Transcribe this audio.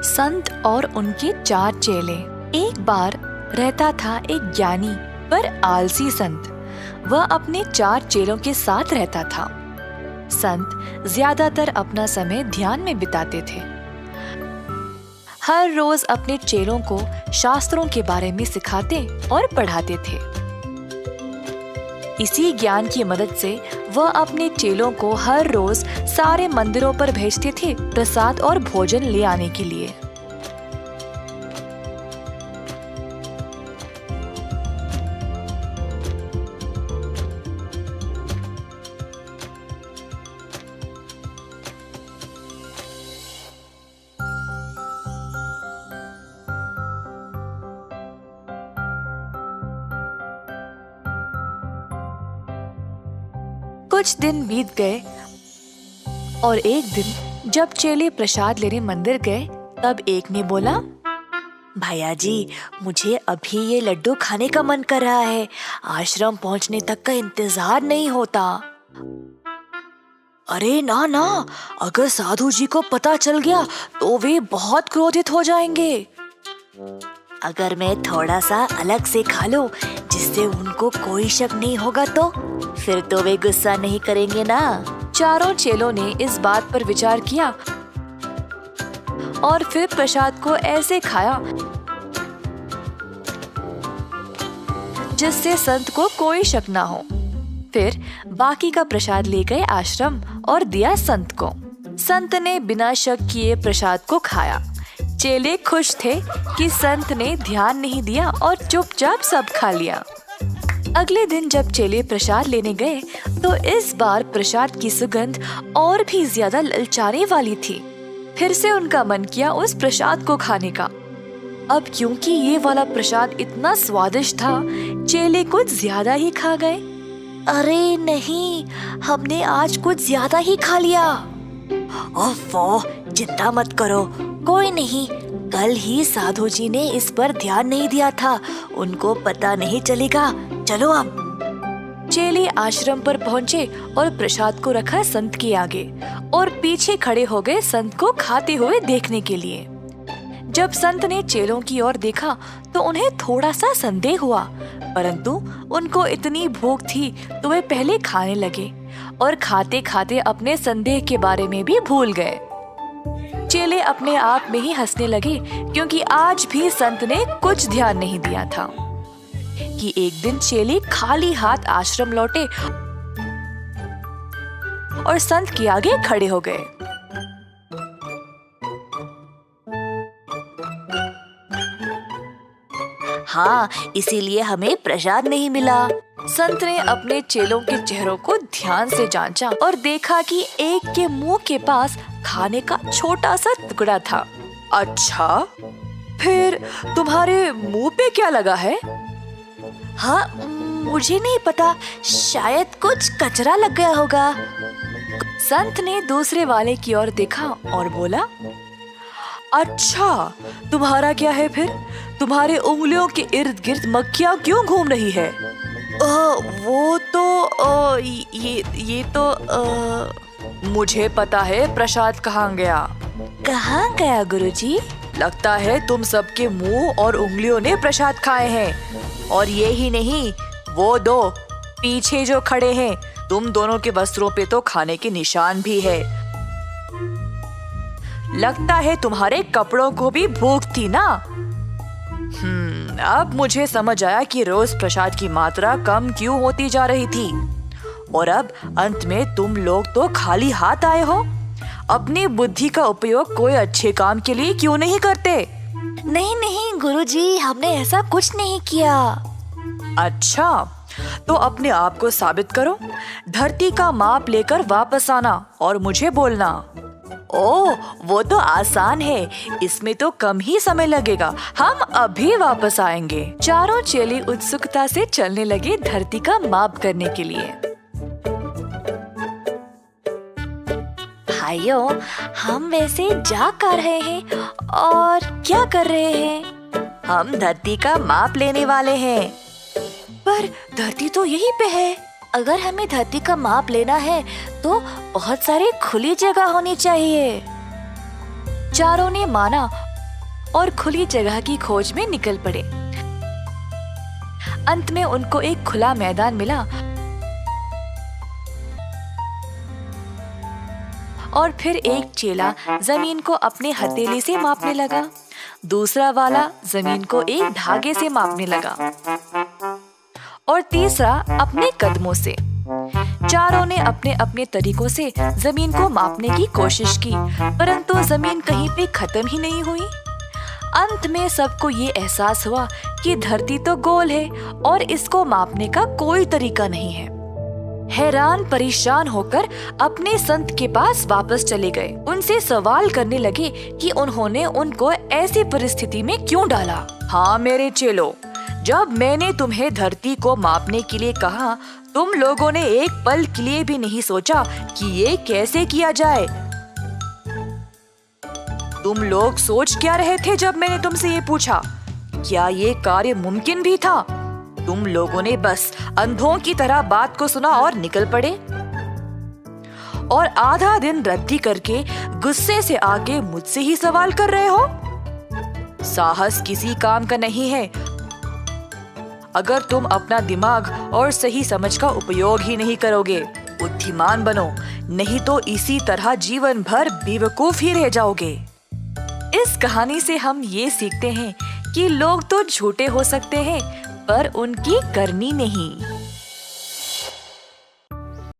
संत और उनके 4 चेले। एक बार रहता था एक ज्ञानी पर आलसी संत। वह अपने 4 चेलों के साथ रहता था। संत ज्यादातर अपना समय ध्यान में बिताते थे। हर रोज अपने चेलों को शास्त्रों के बारे में सिखाते और पढ़ाते थे। इसी ज्ञान की मदद से वह अपने चेलों को हर रोज सारे मंदिरों पर भेजते थे प्रसाद और भोजन ले आने के लिए। कुछ दिन बीत गए और एक दिन जब चेले प्रसाद लेने मंदिर गए तब एक ने बोला, भैया जी, मुझे अभी ये लड्डू खाने का मन कर रहा है। आश्रम पहुंचने तक का इंतजार नहीं होता। अरे ना ना, अगर साधु जी को पता चल गया तो वे बहुत क्रोधित हो जाएंगे। अगर मैं थोड़ा सा अलग से खा लूं जिससे उनको कोई शक नहीं होगा तो फिर तो वे गुस्सा नहीं करेंगे ना। चारों चेलों ने इस बात पर विचार किया और फिर प्रसाद को ऐसे खाया जिससे संत को कोई शक ना हो। फिर बाकी का प्रसाद ले गए आश्रम और दिया संत को। संत ने बिना शक किए प्रसाद को खाया। चेले खुश थे कि संत ने ध्यान नहीं दिया और चुपचाप सब खा लिया। अगले दिन जब चेले प्रसाद लेने गए तो इस बार प्रसाद की सुगंध और भी ज्यादा ललचाने वाली थी। फिर से उनका मन किया उस प्रसाद को खाने का। अब क्योंकि ये वाला प्रसाद इतना स्वादिष्ट था, चेले कुछ ज्यादा ही खा गए। अरे नहीं, हमने आज कुछ ज्यादा ही खा लिया। ओफो, चिंता मत करो, कोई नहीं, कल ही साधु जी ने इस पर ध्यान नहीं दिया था, उनको पता नहीं चलेगा। चलो अब। चेले आश्रम पर पहुंचे और प्रसाद को रखा संत के आगे और पीछे खड़े हो गए संत को खाते हुए देखने के लिए। जब संत ने चेलों की ओर देखा तो उन्हें थोड़ा सा संदेह हुआ, परंतु उनको इतनी भूख थी तो वे पहले खाने लगे और खाते खाते अपने संदेह के बारे में भी भूल गए। चेले अपने आप में ही हंसने लगे क्योंकि आज भी संत ने कुछ ध्यान नहीं दिया था कि एक दिन चेले खाली हाथ आश्रम लौटे और संत के आगे खड़े हो गए। हाँ, इसीलिए हमें प्रसाद नहीं मिला। संत ने अपने चेलों के चेहरों को ध्यान से जांचा और देखा कि एक के मुंह के पास खाने का छोटा सा टुकड़ा था। अच्छा, फिर तुम्हारे मुंह पे क्या लगा है? हाँ, मुझे नहीं पता, शायद कुछ कचरा लग गया होगा। संत ने दूसरे वाले की ओर देखा और बोला, अच्छा, तुम्हारा क्या है फिर? तुम्हारे उंगलियों के इर्द गिर्द मक्खियाँ क्यों घूम रही है? वो तो ये तो मुझे पता है प्रसाद कहाँ गया। कहाँ गया गुरुजी? लगता है तुम सबके मुंह और उंगलियों ने प्रसाद खाए हैं। और ये ही नहीं, वो दो पीछे जो खड़े हैं, तुम दोनों के वस्त्रों पे तो खाने के निशान भी है। लगता है तुम्हारे कपड़ों को भी भूख थी ना। अब मुझे समझ आया कि रोज प्रसाद की मात्रा कम क्यों होती जा रही थी। और अब अंत में तुम लोग तो खाली हाथ आए हो। अपनी बुद्धि का उपयोग कोई अच्छे काम के लिए क्यों नहीं करते? नहीं नहीं गुरुजी, हमने ऐसा कुछ नहीं किया। अच्छा, तो अपने आप को साबित करो। धरती का माप लेकर वापस आना और मुझे बोलना। ओह, वो तो आसान है, इसमें तो कम ही समय लगेगा, हम अभी वापस आएंगे। चारों चेले उत्सुकता से चलने लगे धरती का माप करने के लिए। भाइयों, हम वैसे जा कर रहे हैं और क्या कर रहे हैं? हम धरती का माप लेने वाले हैं। पर धरती तो यहीं पे है। अगर हमें धरती का माप लेना है तो बहुत सारी खुली जगह होनी चाहिए। चारों ने माना और खुली जगह की खोज में निकल पड़े। अंत में उनको एक खुला मैदान मिला और फिर एक चेला जमीन को अपने हथेली से मापने लगा, दूसरा वाला जमीन को एक धागे से मापने लगा और तीसरा अपने कदमों से। चारों ने अपने अपने तरीकों से जमीन को मापने की कोशिश की, परंतु जमीन कहीं पे खत्म ही नहीं हुई। अंत में सबको ये एहसास हुआ कि धरती तो गोल है और इसको मापने का कोई तरीका नहीं है। हैरान परेशान होकर अपने संत के पास वापस चले गए। उनसे सवाल करने लगे कि उन्होंने उनको ऐसी परिस्थिति में क्यों डाला। हाँ मेरे चेलो, जब मैंने तुम्हें धरती को मापने के लिए कहा, तुम लोगों ने एक पल के लिए भी नहीं सोचा कि ये कैसे किया जाए। तुम लोग सोच क्या रहे थे जब मैंने तुमसे ये पूछा? क्या ये कार्य मुमकिन भी था? तुम लोगों ने बस अंधों की तरह बात को सुना और निकल पड़े और आधा दिन रद्दी करके गुस्से से आके मुझसे ही सवाल कर रहे हो। साहस किसी काम का नहीं है अगर तुम अपना दिमाग और सही समझ का उपयोग ही नहीं करोगे। बुद्धिमान बनो, नहीं तो इसी तरह जीवन भर बेवकूफ ही रह जाओगे। इस कहानी से हम ये सीखते हैं कि लोग तो झूठे हो सकते हैं, पर उनकी करनी नहीं।